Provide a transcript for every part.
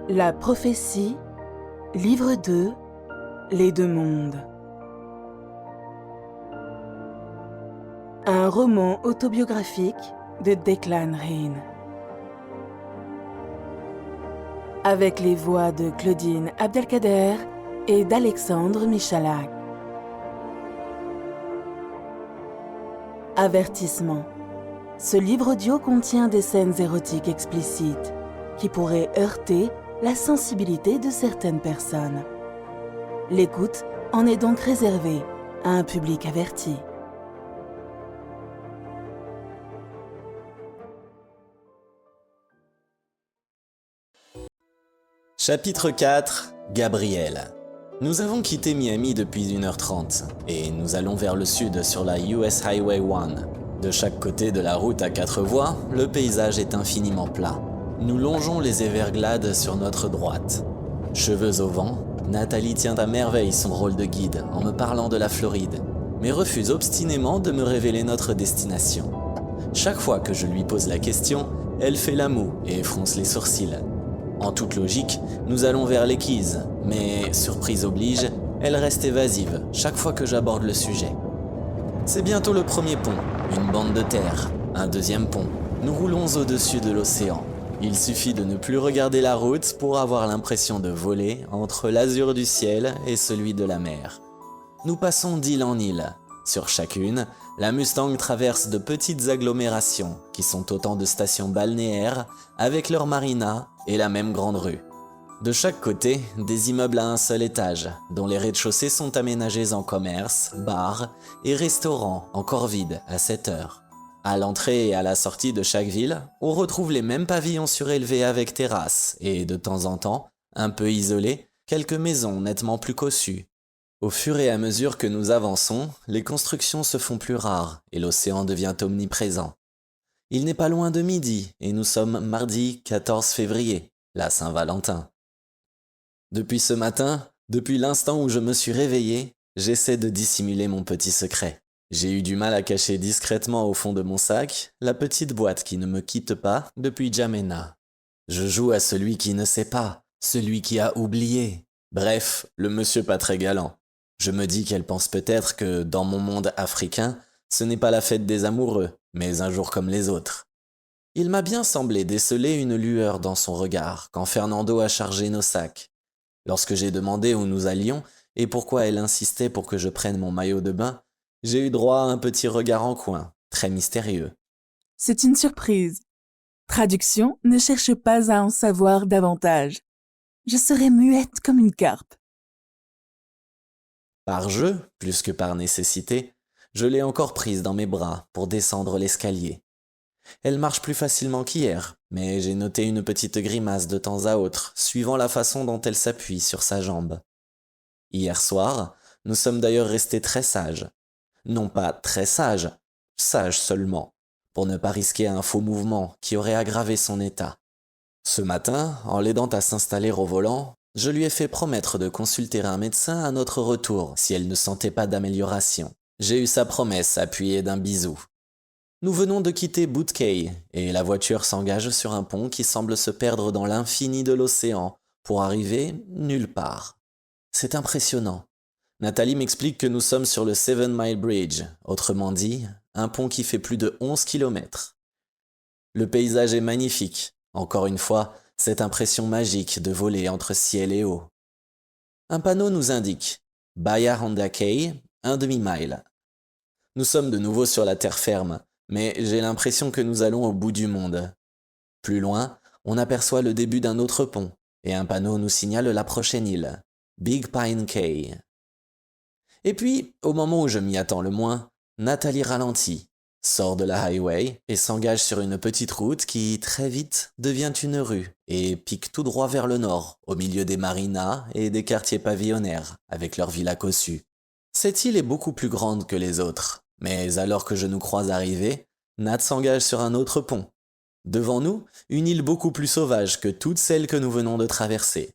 La prophétie, livre 2, Les deux mondes. Un roman autobiographique de Declan Reid. Avec les voix de Claudine Abdelkader et d'Alexandre Michalak. Avertissement. Ce livre audio contient des scènes érotiques explicites qui pourraient heurter la sensibilité de certaines personnes. L'écoute en est donc réservée à un public averti. Chapitre 4, Gabriel. Nous avons quitté Miami depuis 1h30 et nous allons vers le sud sur la US Highway 1. De chaque côté de la route à 4 voies, le paysage est infiniment plat. Nous longeons les Everglades sur notre droite. Cheveux au vent, Nathalie tient à merveille son rôle de guide en me parlant de la Floride, mais refuse obstinément de me révéler notre destination. Chaque fois que je lui pose la question, elle fait la moue et fronce les sourcils. En toute logique, nous allons vers les Keys, mais surprise oblige, elle reste évasive chaque fois que j'aborde le sujet. C'est bientôt le premier pont, une bande de terre, un deuxième pont. Nous roulons au-dessus de l'océan. Il suffit de ne plus regarder la route pour avoir l'impression de voler entre l'azur du ciel et celui de la mer. Nous passons d'île en île. Sur chacune, la Mustang traverse de petites agglomérations qui sont autant de stations balnéaires avec leur marina et la même grande rue. De chaque côté, des immeubles à un seul étage, dont les rez-de-chaussée sont aménagés en commerce, bars et restaurants encore vides à 7 heures. À l'entrée et à la sortie de chaque ville, on retrouve les mêmes pavillons surélevés avec terrasses et, de temps en temps, un peu isolés, quelques maisons nettement plus cossues. Au fur et à mesure que nous avançons, les constructions se font plus rares et l'océan devient omniprésent. Il n'est pas loin de midi et nous sommes mardi 14 février, la Saint-Valentin. Depuis ce matin, depuis l'instant où je me suis réveillé, j'essaie de dissimuler mon petit secret. J'ai eu du mal à cacher discrètement au fond de mon sac la petite boîte qui ne me quitte pas depuis Jamena. Je joue à celui qui ne sait pas, celui qui a oublié. Bref, le monsieur pas très galant. Je me dis qu'elle pense peut-être que, dans mon monde africain, ce n'est pas la fête des amoureux, mais un jour comme les autres. Il m'a bien semblé déceler une lueur dans son regard quand Fernando a chargé nos sacs. Lorsque j'ai demandé où nous allions et pourquoi elle insistait pour que je prenne mon maillot de bain, j'ai eu droit à un petit regard en coin, très mystérieux. C'est une surprise. Traduction, ne cherche pas à en savoir davantage. Je serai muette comme une carpe. Par jeu, plus que par nécessité, je l'ai encore prise dans mes bras pour descendre l'escalier. Elle marche plus facilement qu'hier, mais j'ai noté une petite grimace de temps à autre, suivant la façon dont elle s'appuie sur sa jambe. Hier soir, nous sommes d'ailleurs restés très sages. Non pas très sages, sages seulement, pour ne pas risquer un faux mouvement qui aurait aggravé son état. Ce matin, en l'aidant à s'installer au volant, je lui ai fait promettre de consulter un médecin à notre retour si elle ne sentait pas d'amélioration. J'ai eu sa promesse appuyée d'un bisou. Nous venons de quitter Boot Cay et la voiture s'engage sur un pont qui semble se perdre dans l'infini de l'océan pour arriver nulle part. C'est impressionnant. Nathalie m'explique que nous sommes sur le 7 Mile Bridge, autrement dit, un pont qui fait plus de 11 kilomètres. Le paysage est magnifique, encore une fois, cette impression magique de voler entre ciel et eau. Un panneau nous indique « Bahia Honda Cay, un demi-mile ». Nous sommes de nouveau sur la terre ferme, mais j'ai l'impression que nous allons au bout du monde. Plus loin, on aperçoit le début d'un autre pont, et un panneau nous signale la prochaine île, Big Pine Cay. Et puis, au moment où je m'y attends le moins, Nathalie ralentit, sort de la highway et s'engage sur une petite route qui, très vite, devient une rue et pique tout droit vers le nord, au milieu des marinas et des quartiers pavillonnaires, avec leurs villas cossues. Cette île est beaucoup plus grande que les autres, mais alors que je nous croise arriver, Nat s'engage sur un autre pont. Devant nous, une île beaucoup plus sauvage que toutes celles que nous venons de traverser.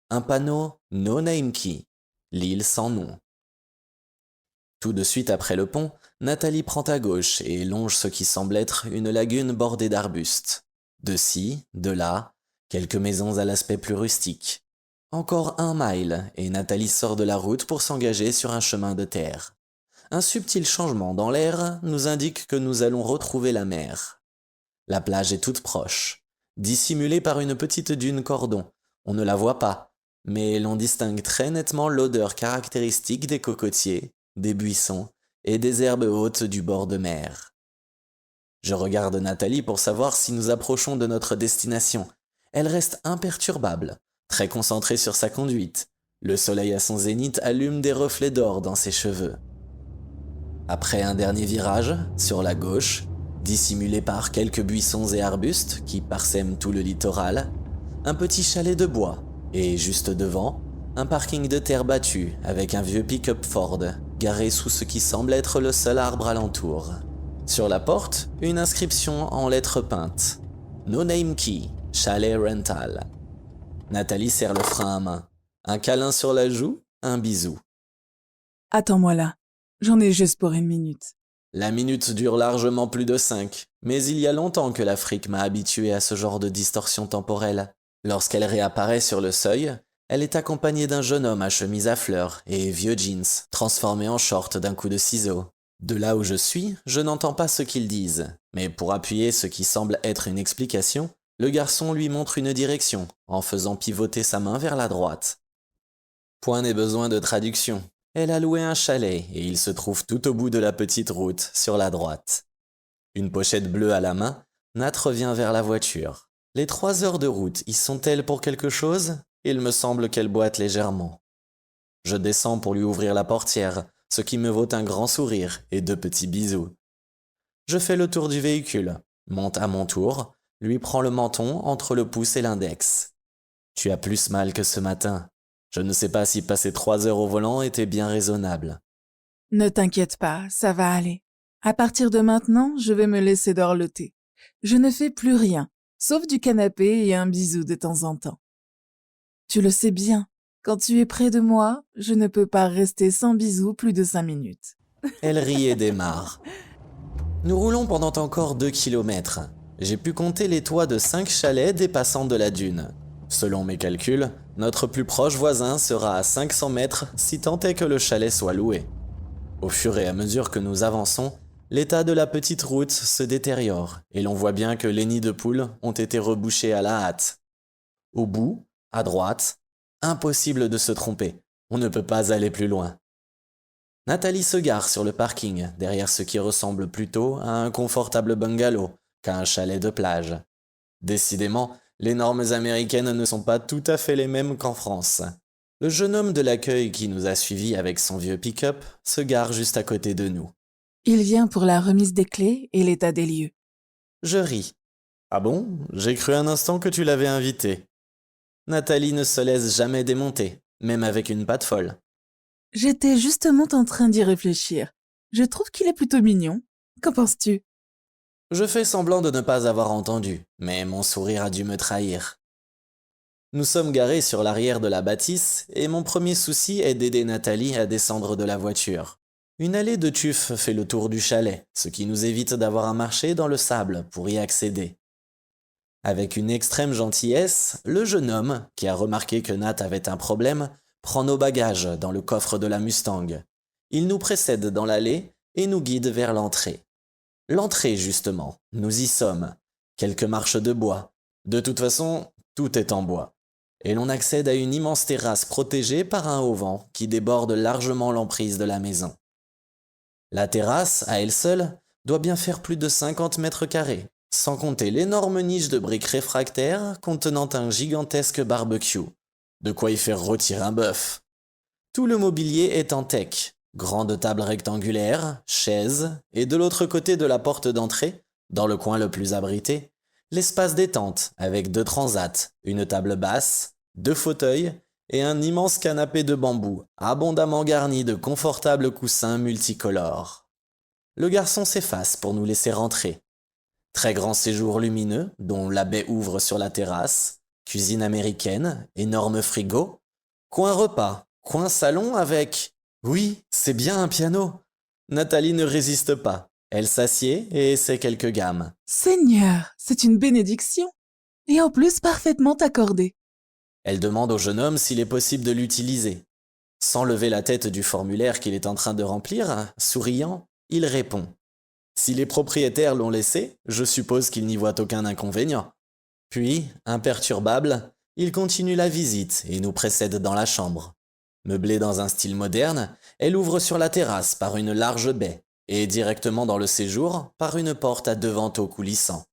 Un panneau « No Name Key », l'île sans nom. Tout de suite après le pont, Nathalie prend à gauche et longe ce qui semble être une lagune bordée d'arbustes. De ci, de là, Quelques maisons à l'aspect plus rustique. Encore 1 mile et Nathalie sort de la route pour s'engager sur un chemin de terre. Un subtil changement dans l'air nous indique que nous allons retrouver la mer. La plage est toute proche, dissimulée par une petite dune cordon. On ne la voit pas, mais l'on distingue très nettement l'odeur caractéristique des cocotiers, des buissons et des herbes hautes du bord de mer. Je regarde Nathalie pour savoir si nous approchons de notre destination. Elle reste imperturbable, très concentrée sur sa conduite. Le soleil à son zénith allume des reflets d'or dans ses cheveux. Après un dernier virage, sur la gauche, dissimulé par quelques buissons et arbustes qui parsèment tout le littoral, un petit chalet de bois, et juste devant, un parking de terre battue avec un vieux pick-up Ford, garé sous ce qui semble être le seul arbre alentour. Sur la porte, une inscription en lettres peintes. No name key, chalet rental. Nathalie serre le frein à main. Un câlin sur la joue, un bisou. Attends-moi là. J'en ai juste pour 1 minute. La minute dure largement plus de 5, mais il y a longtemps que l'Afrique m'a habitué à ce genre de distorsion temporelle. Lorsqu'elle réapparaît sur le seuil, elle est accompagnée d'un jeune homme à chemise à fleurs et vieux jeans, transformé en short d'un coup de ciseau. De là où je suis, je n'entends pas ce qu'ils disent, mais pour appuyer ce qui semble être une explication, le garçon lui montre une direction, en faisant pivoter sa main vers la droite. Point n'est besoin de traduction. Elle a loué un chalet et il se trouve tout au bout de la petite route, sur la droite. Une pochette bleue à la main, Nat revient vers la voiture. Les 3 heures de route y sont-elles pour quelque chose? Il me semble qu'elle boite légèrement. Je descends pour lui ouvrir la portière, ce qui me vaut un grand sourire et 2 petits bisous. Je fais le tour du véhicule, monte à mon tour, lui prends le menton entre le pouce et l'index. Tu as plus mal que ce matin. Je ne sais pas si passer 3 heures au volant était bien raisonnable. Ne t'inquiète pas, ça va aller. À partir de maintenant, je vais me laisser dorloter. Je ne fais plus rien, sauf du canapé et un bisou de temps en temps. Tu le sais bien, quand tu es près de moi, je ne peux pas rester sans bisous plus de 5 minutes. Elle rit et démarre. Nous roulons pendant encore 2 kilomètres. J'ai pu compter les toits de 5 chalets dépassant de la dune. Selon mes calculs, notre plus proche voisin sera à 500 mètres si tant est que le chalet soit loué. Au fur et à mesure que nous avançons, l'état de la petite route se détériore et l'on voit bien que les nids de poules ont été rebouchés à la hâte. Au bout, à droite, impossible de se tromper, on ne peut pas aller plus loin. Nathalie se gare sur le parking, derrière ce qui ressemble plutôt à un confortable bungalow qu'à un chalet de plage. Décidément, les normes américaines ne sont pas tout à fait les mêmes qu'en France. Le jeune homme de l'accueil qui nous a suivis avec son vieux pick-up se gare juste à côté de nous. Il vient pour la remise des clés et l'état des lieux. Je ris. Ah bon? J'ai cru un instant que tu l'avais invité. Nathalie ne se laisse jamais démonter, même avec une patte folle. J'étais justement en train d'y réfléchir. Je trouve qu'il est plutôt mignon. Qu'en penses-tu? Je fais semblant de ne pas avoir entendu, mais mon sourire a dû me trahir. Nous sommes garés sur l'arrière de la bâtisse et mon premier souci est d'aider Nathalie à descendre de la voiture. Une allée de tufs fait le tour du chalet, ce qui nous évite d'avoir à marcher dans le sable pour y accéder. Avec une extrême gentillesse, le jeune homme, qui a remarqué que Nat avait un problème, prend nos bagages dans le coffre de la Mustang. Il nous précède dans l'allée et nous guide vers l'entrée. L'entrée, justement, nous y sommes. Quelques marches de bois. De toute façon, tout est en bois. Et l'on accède à une immense terrasse protégée par un auvent qui déborde largement l'emprise de la maison. La terrasse, à elle seule, doit bien faire plus de 50 mètres carrés, sans compter l'énorme niche de briques réfractaires contenant un gigantesque barbecue. De quoi y faire rôtir un bœuf. Tout le mobilier est en teck. Grande table rectangulaire, chaises, et de l'autre côté de la porte d'entrée, dans le coin le plus abrité, l'espace détente avec 2 transats, une table basse, 2 fauteuils et un immense canapé de bambou, abondamment garni de confortables coussins multicolores. Le garçon s'efface pour nous laisser rentrer. Très grand séjour lumineux, dont la baie ouvre sur la terrasse, cuisine américaine, énorme frigo, coin repas, coin salon avec... Oui, c'est bien un piano. Nathalie ne résiste pas. Elle s'assied et essaie quelques gammes. Seigneur, c'est une bénédiction. Et en plus parfaitement accordé. Elle demande au jeune homme s'il est possible de l'utiliser. Sans lever la tête du formulaire qu'il est en train de remplir, souriant, il répond. Si les propriétaires l'ont laissé, je suppose qu'ils n'y voient aucun inconvénient. Puis, imperturbable, il continue la visite et nous précède dans la chambre. Meublée dans un style moderne, elle ouvre sur la terrasse par une large baie et directement dans le séjour par une porte à 2 vantaux coulissants.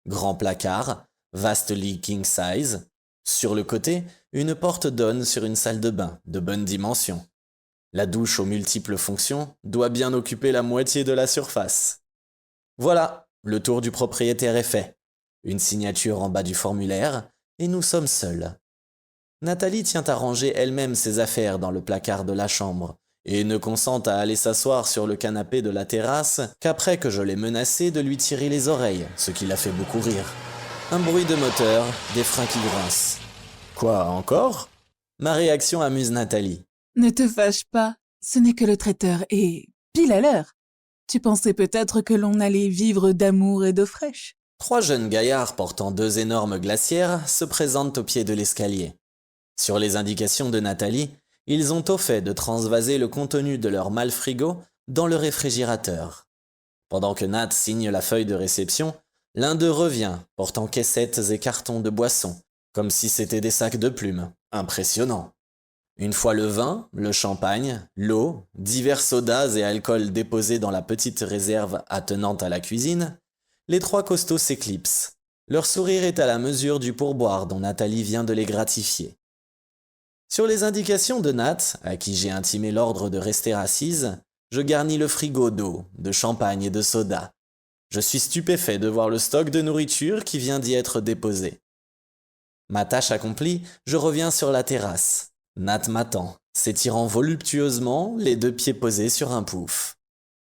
Grand placard, vaste lit king size. Sur le côté, une porte donne sur une salle de bain de bonne dimension. La douche aux multiples fonctions doit bien occuper la moitié de la surface. Voilà, le tour du propriétaire est fait. Une signature en bas du formulaire, et nous sommes seuls. Nathalie tient à ranger elle-même ses affaires dans le placard de la chambre, et ne consent à aller s'asseoir sur le canapé de la terrasse qu'après que je l'ai menacée de lui tirer les oreilles, ce qui l'a fait beaucoup rire. Un bruit de moteur, des freins qui grincent. Quoi, encore? Ma réaction amuse Nathalie. Ne te fâche pas, ce n'est que le traiteur et pile à l'heure. Tu pensais peut-être que l'on allait vivre d'amour et d'eau fraîche. 3 jeunes gaillards portant 2 énormes glacières se présentent au pied de l'escalier. Sur les indications de Nathalie, ils ont au fait de transvaser le contenu de leur mal-frigo dans le réfrigérateur. Pendant que Nat signe la feuille de réception, l'un d'eux revient, portant caissettes et cartons de boissons, comme si c'était des sacs de plumes. Impressionnant. Une fois le vin, le champagne, l'eau, divers sodas et alcools déposés dans la petite réserve attenante à la cuisine, les 3 costauds s'éclipsent. Leur sourire est à la mesure du pourboire dont Nathalie vient de les gratifier. Sur les indications de Nat, à qui j'ai intimé l'ordre de rester assise, je garnis le frigo d'eau, de champagne et de soda. Je suis stupéfait de voir le stock de nourriture qui vient d'y être déposé. Ma tâche accomplie, je reviens sur la terrasse. Nat m'attend, s'étirant voluptueusement, les 2 pieds posés sur un pouf.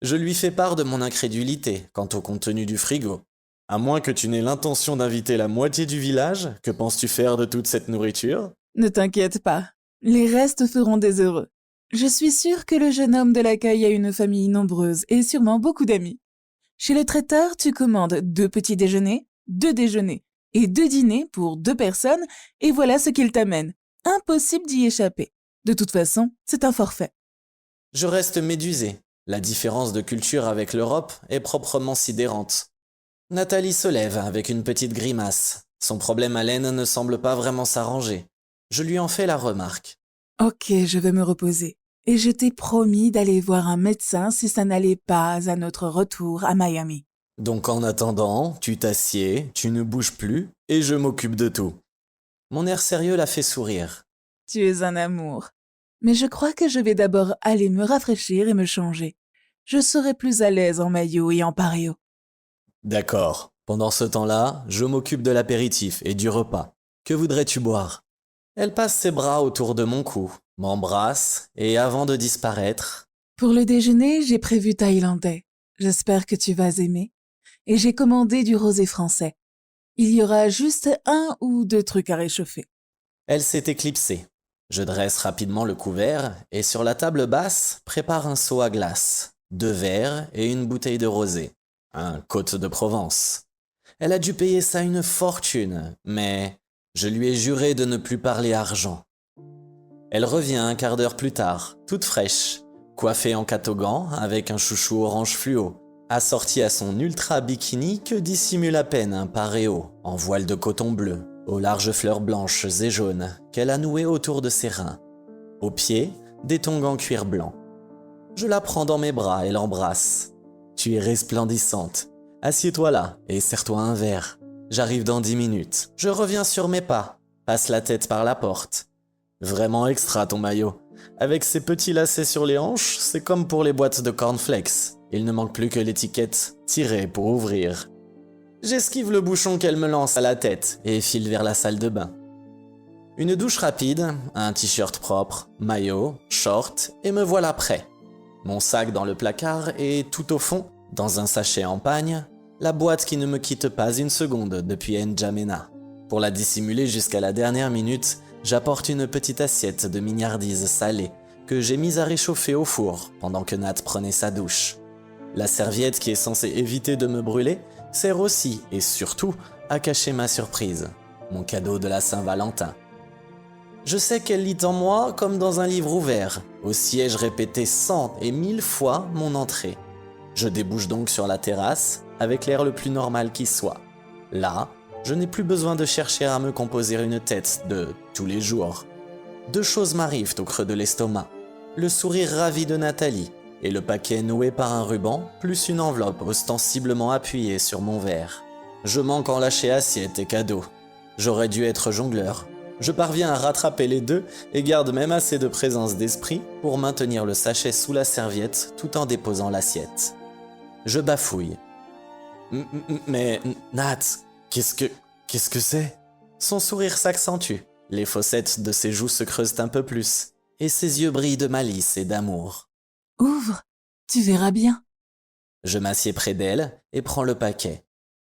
Je lui fais part de mon incrédulité quant au contenu du frigo. À moins que tu n'aies l'intention d'inviter la moitié du village, que penses-tu faire de toute cette nourriture? Ne t'inquiète pas, les restes feront des heureux. Je suis sûre que le jeune homme de l'accueil a une famille nombreuse et sûrement beaucoup d'amis. Chez le traiteur, tu commandes 2 petits déjeuners, 2 déjeuners et 2 dîners pour 2 personnes et voilà ce qu'il t'amène. Impossible d'y échapper. De toute façon, c'est un forfait. Je reste médusé. La différence de culture avec l'Europe est proprement sidérante. Nathalie se lève avec une petite grimace. Son problème à l'aine ne semble pas vraiment s'arranger. Je lui en fais la remarque. Ok, je vais me reposer. Et je t'ai promis d'aller voir un médecin si ça n'allait pas à notre retour à Miami. Donc en attendant, tu t'assieds, tu ne bouges plus, et je m'occupe de tout. Mon air sérieux la fait sourire. Tu es un amour. Mais je crois que je vais d'abord aller me rafraîchir et me changer. Je serai plus à l'aise en maillot et en pareo. D'accord. Pendant ce temps-là, je m'occupe de l'apéritif et du repas. Que voudrais-tu boire? Elle passe ses bras autour de mon cou, m'embrasse, et avant de disparaître... Pour le déjeuner, j'ai prévu thaïlandais. J'espère que tu vas aimer. Et j'ai commandé du rosé français. Il y aura juste 1 ou 2 trucs à réchauffer. Elle s'est éclipsée. Je dresse rapidement le couvert et sur la table basse, prépare un seau à glace, 2 verres et une bouteille de rosé. Un Côte de Provence. Elle a dû payer ça une fortune, mais je lui ai juré de ne plus parler argent. Elle revient un quart d'heure plus tard, toute fraîche, coiffée en catogan avec un chouchou orange fluo, assortie à son ultra bikini que dissimule à peine un paréo en voile de coton bleu, aux larges fleurs blanches et jaunes qu'elle a nouées autour de ses reins. Aux pieds, des tongs en cuir blanc. Je la prends dans mes bras et l'embrasse. Tu es resplendissante. Assieds-toi là et serre-toi un verre. J'arrive dans 10 minutes. Je reviens sur mes pas, passe la tête par la porte. Vraiment extra ton maillot. Avec ses petits lacets sur les hanches, c'est comme pour les boîtes de cornflakes. Il ne manque plus que l'étiquette tirée pour ouvrir. J'esquive le bouchon qu'elle me lance à la tête et file vers la salle de bain. Une douche rapide, un t-shirt propre, maillot, short et me voilà prêt. Mon sac dans le placard et tout au fond, dans un sachet en pagne, la boîte qui ne me quitte pas une seconde depuis N'Djamena. Pour la dissimuler jusqu'à la dernière minute, j'apporte une petite assiette de mignardise salée que j'ai mise à réchauffer au four pendant que Nat prenait sa douche. La serviette qui est censée éviter de me brûler sert aussi, et surtout, à cacher ma surprise, mon cadeau de la Saint-Valentin. Je sais qu'elle lit en moi comme dans un livre ouvert, aussi ai-je répété 100 et 1000 fois mon entrée. Je débouche donc sur la terrasse, avec l'air le plus normal qui soit. Là, je n'ai plus besoin de chercher à me composer une tête de tous les jours. Deux choses m'arrivent au creux de l'estomac. Le sourire ravi de Nathalie et le paquet noué par un ruban, plus une enveloppe ostensiblement appuyée sur mon verre. Je manque en lâcher assiette et cadeaux. J'aurais dû être jongleur. Je parviens à rattraper les deux et garde même assez de présence d'esprit pour maintenir le sachet sous la serviette tout en déposant l'assiette. Je bafouille. Mais Nat, qu'est-ce que c'est ? Son sourire s'accentue. Les fossettes de ses joues se creusent un peu plus, et ses yeux brillent de malice et d'amour. Ouvre, tu verras bien. Je m'assieds près d'elle et prends le paquet.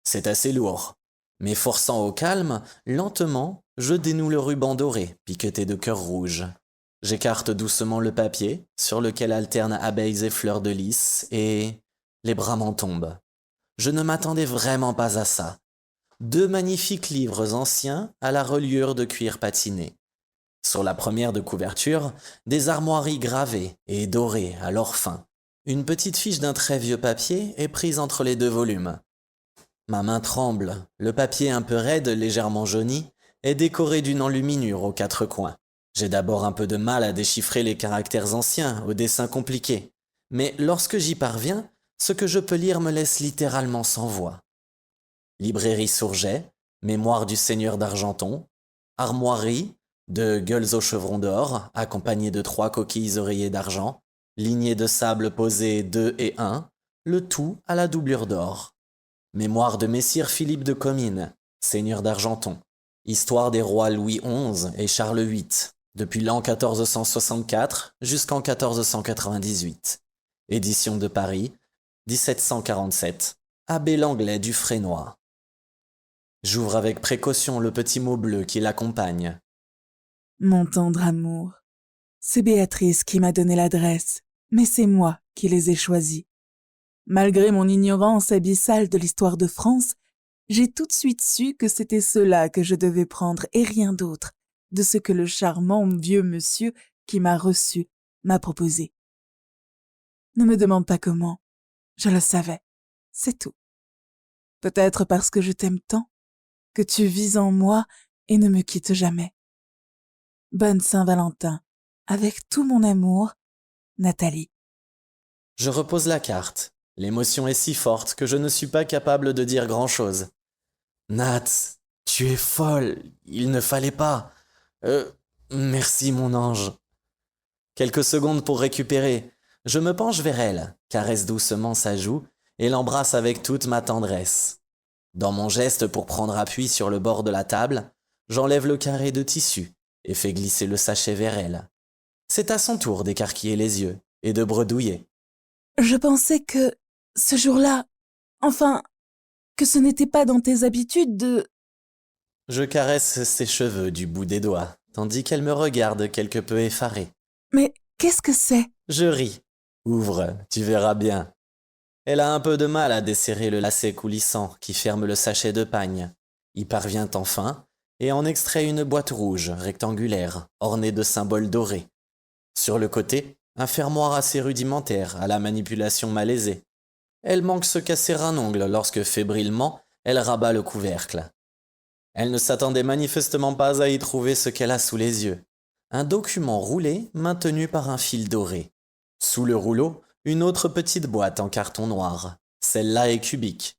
C'est assez lourd. Mais forçant au calme, lentement, je dénoue le ruban doré, piqueté de cœurs rouges. J'écarte doucement le papier, sur lequel alternent abeilles et fleurs de lys, et les bras m'en tombent. Je ne m'attendais vraiment pas à ça. 2 magnifiques livres anciens à la reliure de cuir patiné. Sur la première de couverture, des armoiries gravées et dorées à leur fin. Une petite fiche d'un très vieux papier est prise entre les 2 volumes. Ma main tremble, le papier un peu raide, légèrement jauni, est décoré d'une enluminure aux 4 coins. J'ai d'abord un peu de mal à déchiffrer les caractères anciens, aux dessins compliqués. Mais lorsque j'y parviens, ce que je peux lire me laisse littéralement sans voix. Librairie Sourget, Mémoire du Seigneur d'Argenton, Armoirie, de gueules au chevron d'or, accompagnées de 3 coquilles oreillers d'argent, lignées de sable posées 2 et 1, le tout à la doublure d'or. Mémoire de Messire Philippe de Comines, Seigneur d'Argenton, Histoire des rois Louis XI et Charles VIII, depuis l'an 1464 jusqu'en 1498. Édition de Paris, 1747, Abbé Langlais du Frénois. J'ouvre avec précaution le petit mot bleu qui l'accompagne. Mon tendre amour, c'est Béatrice qui m'a donné l'adresse, mais c'est moi qui les ai choisis. Malgré mon ignorance abyssale de l'histoire de France, j'ai tout de suite su que c'était cela que je devais prendre et rien d'autre de ce que le charmant vieux monsieur qui m'a reçu m'a proposé. Ne me demande pas comment, je le savais, c'est tout. Peut-être parce que je t'aime tant, que tu vis en moi et ne me quittes jamais. Bonne Saint-Valentin, avec tout mon amour, Nathalie. Je repose la carte. L'émotion est si forte que je ne suis pas capable de dire grand-chose. Nat, tu es folle, il ne fallait pas. Merci mon ange. Quelques secondes pour récupérer. Je me penche vers elle, caresse doucement sa joue et l'embrasse avec toute ma tendresse. Dans mon geste pour prendre appui sur le bord de la table, j'enlève le carré de tissu et fais glisser le sachet vers elle. C'est à son tour d'écarquiller les yeux et de bredouiller. Je pensais que, ce jour-là, enfin, que ce n'était pas dans tes habitudes de... Je caresse ses cheveux du bout des doigts, tandis qu'elle me regarde quelque peu effarée. Mais qu'est-ce que c'est ? Je ris. Ouvre, tu verras bien. Elle a un peu de mal à desserrer le lacet coulissant qui ferme le sachet de pagne. Y parvient enfin et en extrait une boîte rouge, rectangulaire, ornée de symboles dorés. Sur le côté, un fermoir assez rudimentaire à la manipulation malaisée. Elle manque se casser un ongle lorsque, fébrilement, elle rabat le couvercle. Elle ne s'attendait manifestement pas à y trouver ce qu'elle a sous les yeux. Un document roulé maintenu par un fil doré. Sous le rouleau, une autre petite boîte en carton noir. Celle-là est cubique.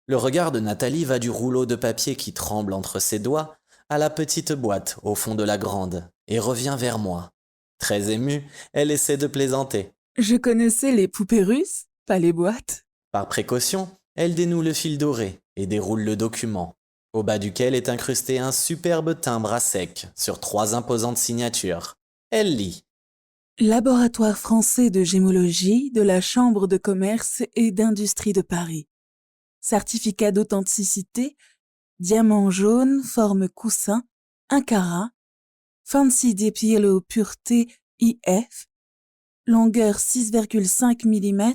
Le regard de Nathalie va du rouleau de papier qui tremble entre ses doigts à la petite boîte au fond de la grande et revient vers moi. Très émue, elle essaie de plaisanter. Je connaissais les poupées russes, pas les boîtes. Par précaution, elle dénoue le fil doré et déroule le document, au bas duquel est incrusté un superbe timbre à sec sur 3 imposantes signatures. Elle lit. Laboratoire français de gémologie de la Chambre de commerce et d'industrie de Paris. Certificat d'authenticité, diamant jaune, forme coussin, 1 carat, Fancy Dipilo pureté IF, longueur 6,5 mm,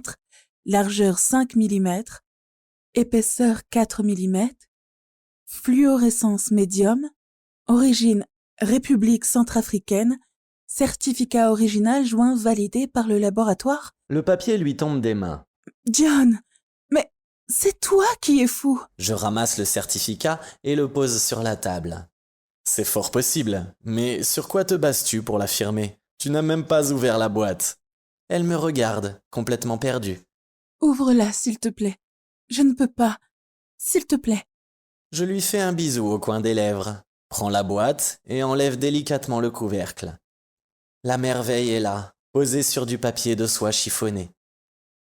largeur 5 mm, épaisseur 4 mm, fluorescence médium, origine République centrafricaine, certificat original joint validé par le laboratoire. Le papier lui tombe des mains. John, mais c'est toi qui es fou. Je ramasse le certificat et le pose sur la table. C'est fort possible, mais sur quoi te bases-tu pour l'affirmer? Tu n'as même pas ouvert la boîte. Elle me regarde, complètement perdue. Ouvre-la, s'il te plaît. Je ne peux pas. S'il te plaît. Je lui fais un bisou au coin des lèvres, prends la boîte et enlève délicatement le couvercle. La merveille est là, posée sur du papier de soie chiffonné.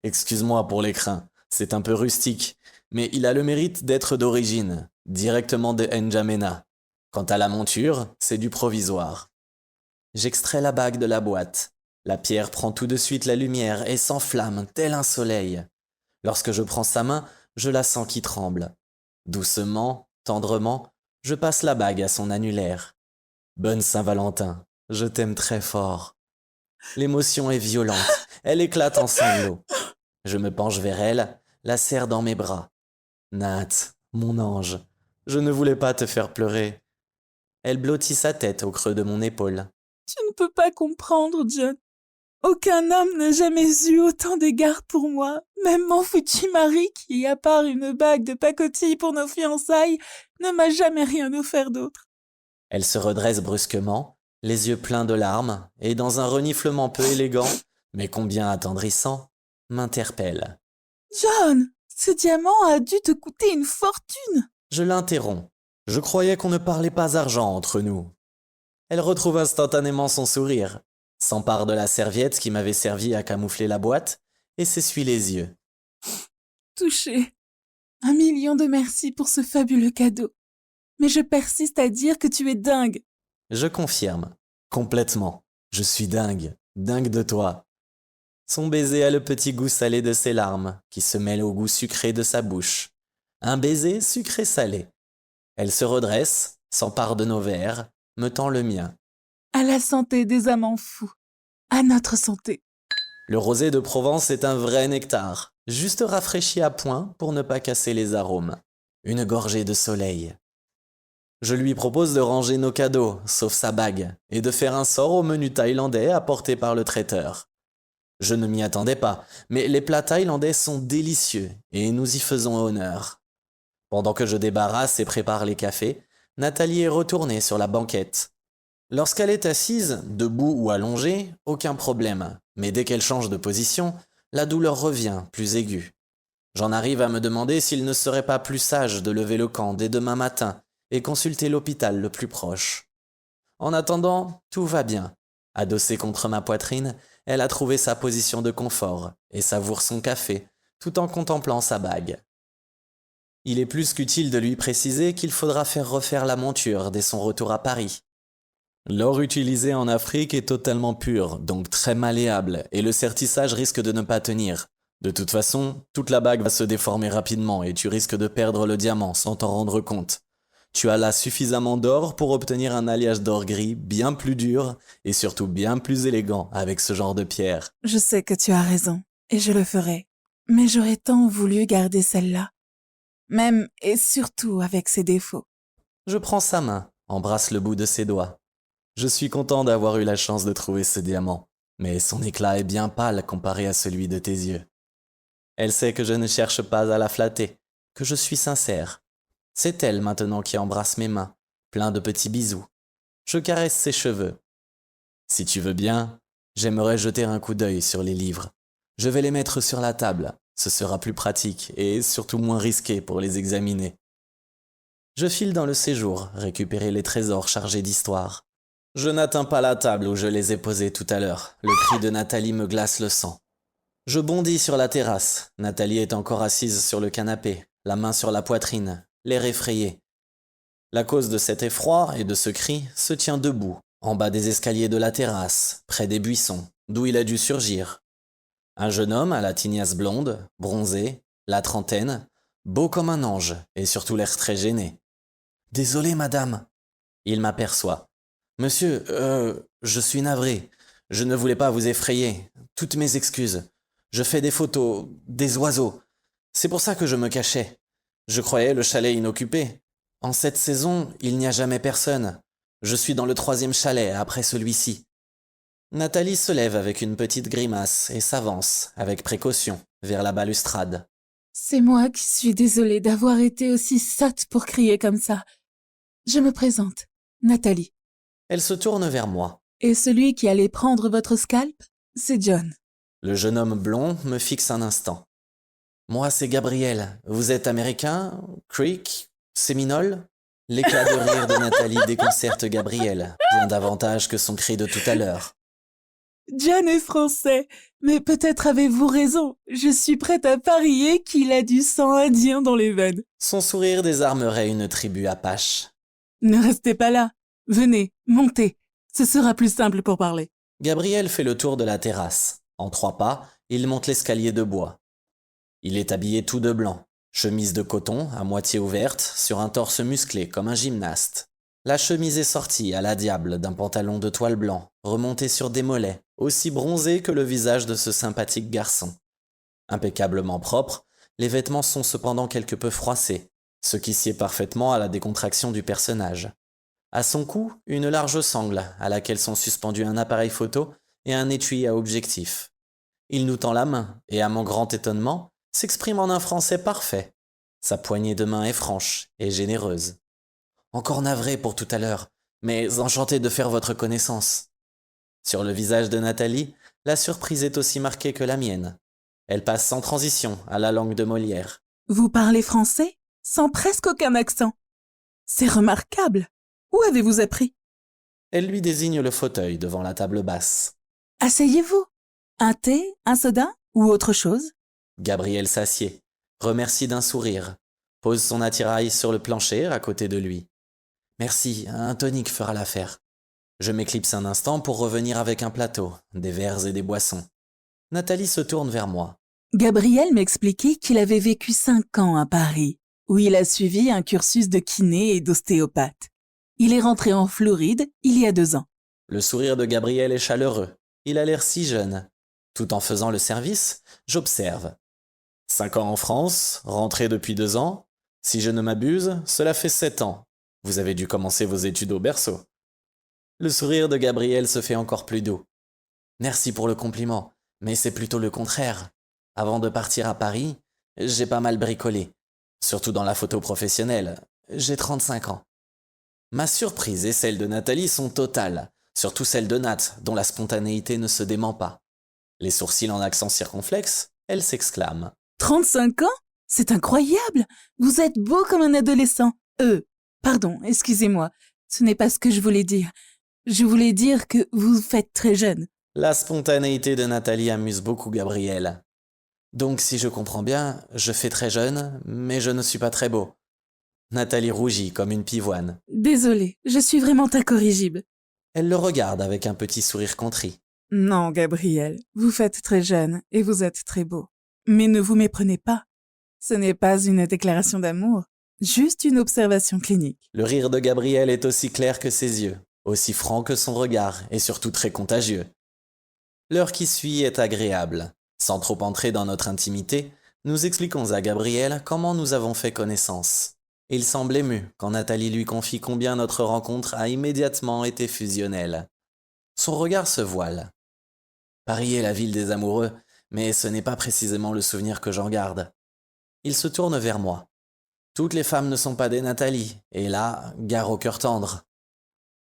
Excuse-moi pour l'écrin, c'est un peu rustique, mais il a le mérite d'être d'origine, directement de N'Djamena. Quant à la monture, c'est du provisoire. J'extrais la bague de la boîte. La pierre prend tout de suite la lumière et s'enflamme tel un soleil. Lorsque je prends sa main, je la sens qui tremble. Doucement, tendrement, je passe la bague à son annulaire. Bonne Saint-Valentin, je t'aime très fort. L'émotion est violente, elle éclate en sanglots. Je me penche vers elle, la serre dans mes bras. Nat, mon ange, je ne voulais pas te faire pleurer. Elle blottit sa tête au creux de mon épaule. Tu ne peux pas comprendre, John. Aucun homme n'a jamais eu autant d'égard pour moi. Même mon futur mari, qui, à part une bague de pacotille pour nos fiançailles, ne m'a jamais rien offert d'autre. Elle se redresse brusquement, les yeux pleins de larmes, et dans un reniflement peu élégant, mais combien attendrissant, m'interpelle. John, ce diamant a dû te coûter une fortune. Je l'interromps. Je croyais qu'on ne parlait pas argent entre nous. Elle retrouve instantanément son sourire, s'empare de la serviette qui m'avait servi à camoufler la boîte et s'essuie les yeux. Touché. 1 million de merci pour ce fabuleux cadeau. Mais je persiste à dire que tu es dingue. Je confirme. Complètement. Je suis dingue. Dingue de toi. Son baiser a le petit goût salé de ses larmes, qui se mêle au goût sucré de sa bouche. Un baiser sucré-salé. Elle se redresse, s'empare de nos verres, me tend le mien. À la santé des amants fous. À notre santé. Le rosé de Provence est un vrai nectar, juste rafraîchi à point pour ne pas casser les arômes. Une gorgée de soleil. Je lui propose de ranger nos cadeaux, sauf sa bague, et de faire un sort au menu thaïlandais apporté par le traiteur. Je ne m'y attendais pas, mais les plats thaïlandais sont délicieux, et nous y faisons honneur. Pendant que je débarrasse et prépare les cafés, Nathalie est retournée sur la banquette. Lorsqu'elle est assise, debout ou allongée, aucun problème, mais dès qu'elle change de position, la douleur revient, plus aiguë. J'en arrive à me demander s'il ne serait pas plus sage de lever le camp dès demain matin et consulter l'hôpital le plus proche. En attendant, tout va bien. Adossée contre ma poitrine, elle a trouvé sa position de confort et savoure son café, tout en contemplant sa bague. Il est plus qu'utile de lui préciser qu'il faudra faire refaire la monture dès son retour à Paris. L'or utilisé en Afrique est totalement pur, donc très malléable, et le sertissage risque de ne pas tenir. De toute façon, toute la bague va se déformer rapidement et tu risques de perdre le diamant sans t'en rendre compte. Tu as là suffisamment d'or pour obtenir un alliage d'or gris bien plus dur et surtout bien plus élégant avec ce genre de pierre. Je sais que tu as raison, et je le ferai. Mais j'aurais tant voulu garder celle-là. Même et surtout avec ses défauts. Je prends sa main, embrasse le bout de ses doigts. Je suis content d'avoir eu la chance de trouver ce diamant, mais son éclat est bien pâle comparé à celui de tes yeux. Elle sait que je ne cherche pas à la flatter, que je suis sincère. C'est elle maintenant qui embrasse mes mains, plein de petits bisous. Je caresse ses cheveux. Si tu veux bien, j'aimerais jeter un coup d'œil sur les livres. Je vais les mettre sur la table, ce sera plus pratique et surtout moins risqué pour les examiner. Je file dans le séjour, récupérer les trésors chargés d'histoire. Je n'atteins pas la table où je les ai posés tout à l'heure. Le cri de Nathalie me glace le sang. Je bondis sur la terrasse. Nathalie est encore assise sur le canapé, la main sur la poitrine, l'air effrayé. La cause de cet effroi et de ce cri se tient debout, en bas des escaliers de la terrasse, près des buissons, d'où il a dû surgir. Un jeune homme à la tignasse blonde, bronzé, la trentaine, beau comme un ange et surtout l'air très gêné. « Désolé, madame. » Il m'aperçoit. « Monsieur, je suis navré. Je ne voulais pas vous effrayer. Toutes mes excuses. Je fais des photos, des oiseaux. C'est pour ça que je me cachais. Je croyais le chalet inoccupé. En cette saison, il n'y a jamais personne. Je suis dans le 3e chalet après celui-ci. Nathalie se lève avec une petite grimace et s'avance, avec précaution, vers la balustrade. C'est moi qui suis désolée d'avoir été aussi sotte pour crier comme ça. Je me présente, Nathalie. Elle se tourne vers moi. Et celui qui allait prendre votre scalp, c'est John. Le jeune homme blond me fixe un instant. Moi, c'est Gabriel. Vous êtes américain? Creek? Séminole? L'éclat de rire de Nathalie déconcerte Gabriel, bien davantage que son cri de tout à l'heure. John est français, mais peut-être avez-vous raison. Je suis prête à parier qu'il a du sang indien dans les veines. Son sourire désarmerait une tribu apache. Ne restez pas là. Venez, montez. Ce sera plus simple pour parler. Gabriel fait le tour de la terrasse. En 3 pas, il monte l'escalier de bois. Il est habillé tout de blanc, chemise de coton à moitié ouverte sur un torse musclé comme un gymnaste. La chemise est sortie à la diable d'un pantalon de toile blanc, remonté sur des mollets, aussi bronzés que le visage de ce sympathique garçon. Impeccablement propres, les vêtements sont cependant quelque peu froissés, ce qui sied parfaitement à la décontraction du personnage. À son cou, une large sangle à laquelle sont suspendus un appareil photo et un étui à objectif. Il nous tend la main et, à mon grand étonnement, s'exprime en un français parfait. Sa poignée de main est franche et généreuse. Encore navré pour tout à l'heure, mais enchanté de faire votre connaissance. Sur le visage de Nathalie, la surprise est aussi marquée que la mienne. Elle passe sans transition à la langue de Molière. Vous parlez français sans presque aucun accent. C'est remarquable. Où avez-vous appris? Elle lui désigne le fauteuil devant la table basse. Asseyez-vous. Un thé, un soda ou autre chose? Gabriel s'assied, remercie d'un sourire, pose son attirail sur le plancher à côté de lui. Merci, un tonique fera l'affaire. Je m'éclipse un instant pour revenir avec un plateau, des verres et des boissons. Nathalie se tourne vers moi. Gabriel m'expliquait qu'il avait vécu 5 ans à Paris, où il a suivi un cursus de kiné et d'ostéopathe. Il est rentré en Floride il y a 2 ans. Le sourire de Gabriel est chaleureux. Il a l'air si jeune. Tout en faisant le service, j'observe. 5 ans en France, rentré depuis 2 ans. Si je ne m'abuse, cela fait 7 ans. Vous avez dû commencer vos études au berceau. Le sourire de Gabriel se fait encore plus doux. Merci pour le compliment, mais c'est plutôt le contraire. Avant de partir à Paris, j'ai pas mal bricolé. Surtout dans la photo professionnelle. J'ai 35 ans. Ma surprise et celle de Nathalie sont totales, surtout celle de Nat, dont la spontanéité ne se dément pas. Les sourcils en accent circonflexe, elle s'exclame. 35 ans? C'est incroyable! Vous êtes beau comme un adolescent. Pardon, excusez-moi. Ce n'est pas ce que je voulais dire. Je voulais dire que vous faites très jeune. La spontanéité de Nathalie amuse beaucoup Gabriel. Donc si je comprends bien, je fais très jeune, mais je ne suis pas très beau. Nathalie rougit comme une pivoine. Désolée, je suis vraiment incorrigible. Elle le regarde avec un petit sourire contrit. Non, Gabriel, vous faites très jeune et vous êtes très beau. Mais ne vous méprenez pas. Ce n'est pas une déclaration d'amour, juste une observation clinique. Le rire de Gabriel est aussi clair que ses yeux, aussi franc que son regard et surtout très contagieux. L'heure qui suit est agréable. Sans trop entrer dans notre intimité, nous expliquons à Gabriel comment nous avons fait connaissance. Il semble ému quand Nathalie lui confie combien notre rencontre a immédiatement été fusionnelle. Son regard se voile. Paris est la ville des amoureux, mais ce n'est pas précisément le souvenir que j'en garde. Il se tourne vers moi. Toutes les femmes ne sont pas des Nathalie, et là, gare au cœur tendre.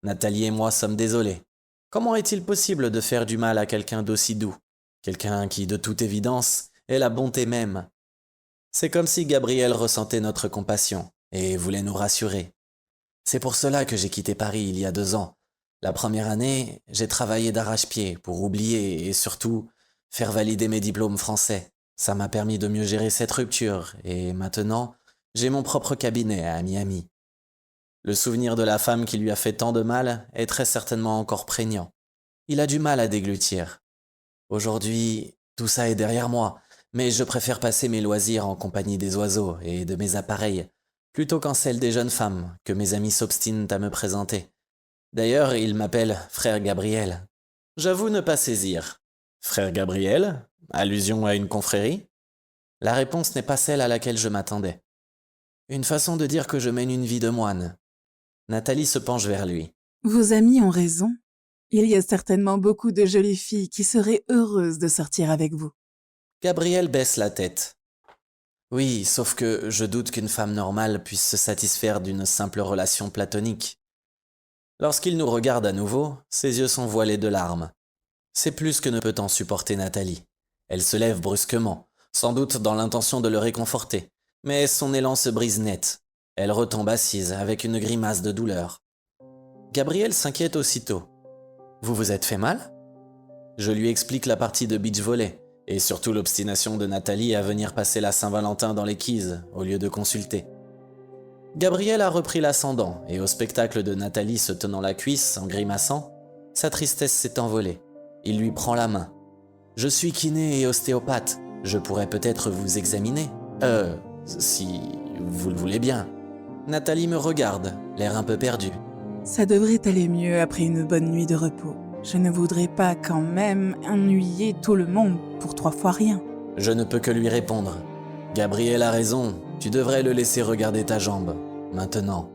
Nathalie et moi sommes désolés. Comment est-il possible de faire du mal à quelqu'un d'aussi doux? Quelqu'un qui, de toute évidence, est la bonté même. C'est comme si Gabriel ressentait notre compassion et voulait nous rassurer. C'est pour cela que j'ai quitté Paris il y a 2 ans. La première année, j'ai travaillé d'arrache-pied pour oublier et surtout faire valider mes diplômes français. Ça m'a permis de mieux gérer cette rupture et maintenant, j'ai mon propre cabinet à Miami. Le souvenir de la femme qui lui a fait tant de mal est très certainement encore prégnant. Il a du mal à déglutir. Aujourd'hui, tout ça est derrière moi, mais je préfère passer mes loisirs en compagnie des oiseaux et de mes appareils, plutôt qu'en celle des jeunes femmes que mes amis s'obstinent à me présenter. D'ailleurs, ils m'appellent frère Gabriel. J'avoue ne pas saisir. Frère Gabriel? Allusion à une confrérie? La réponse n'est pas celle à laquelle je m'attendais. Une façon de dire que je mène une vie de moine. Nathalie se penche vers lui. Vos amis ont raison. Il y a certainement beaucoup de jolies filles qui seraient heureuses de sortir avec vous. Gabriel baisse la tête. Oui, sauf que je doute qu'une femme normale puisse se satisfaire d'une simple relation platonique. Lorsqu'il nous regarde à nouveau, ses yeux sont voilés de larmes. C'est plus que ne peut en supporter Nathalie. Elle se lève brusquement, sans doute dans l'intention de le réconforter, mais son élan se brise net. Elle retombe assise avec une grimace de douleur. Gabriel s'inquiète aussitôt. « Vous vous êtes fait mal ?» Je lui explique la partie de beach volley, et surtout l'obstination de Nathalie à venir passer la Saint-Valentin dans les quays, au lieu de consulter. Gabriel a repris l'ascendant, et au spectacle de Nathalie se tenant la cuisse en grimaçant, sa tristesse s'est envolée. Il lui prend la main. « Je suis kiné et ostéopathe, je pourrais peut-être vous examiner. Si vous le voulez bien. » Nathalie me regarde, l'air un peu perdu. Ça devrait aller mieux après une bonne nuit de repos. Je ne voudrais pas quand même ennuyer tout le monde pour 3 fois rien. Je ne peux que lui répondre. Gabriel a raison, tu devrais le laisser regarder ta jambe, maintenant.